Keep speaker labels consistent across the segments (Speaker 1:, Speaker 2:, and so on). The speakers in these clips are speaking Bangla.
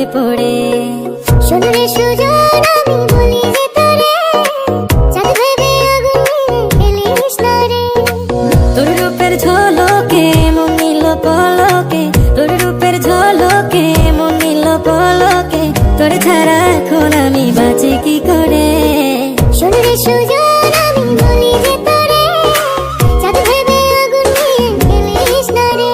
Speaker 1: হৃদয়ে পড়ে।
Speaker 2: শোন রে সুজন আমি বলি যে তোরে, চাঁদ ভেবে আগুন নিয়ে খেলিস না রে।
Speaker 1: তোর রূপের ঝলকে মন নিল পলকে, তোর রূপের ঝলকে মন নিল পলকে, তোর ছাড়া এখন আমি বাঁচি কি করে।
Speaker 2: শোন রে সুজন আমি বলি যে তোরে, চাঁদ ভেবে আগুন নিয়ে খেলিস না রে।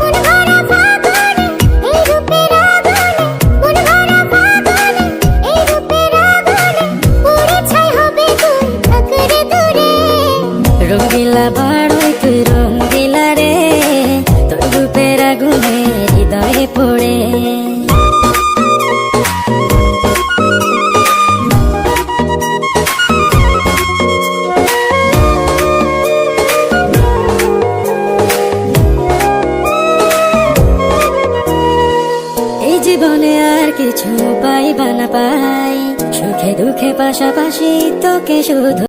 Speaker 2: মন ভরা ফাগুনে এই রূপের আগুনে, মন ভরা ফাগুনে এই রূপের আগুনে, পুড়ে ছাই হবে তুই থাক রে দূরে।
Speaker 1: রঙ্গিলা বাড়ই তুই রঙ্গিলা রে, তোর রূপের আগুনে হৃদয়ে পড়ে। এই জীবনে আর কিছু পাই বা না পাই, সুখে দুঃখে পাশাপাশি তোকে শুধু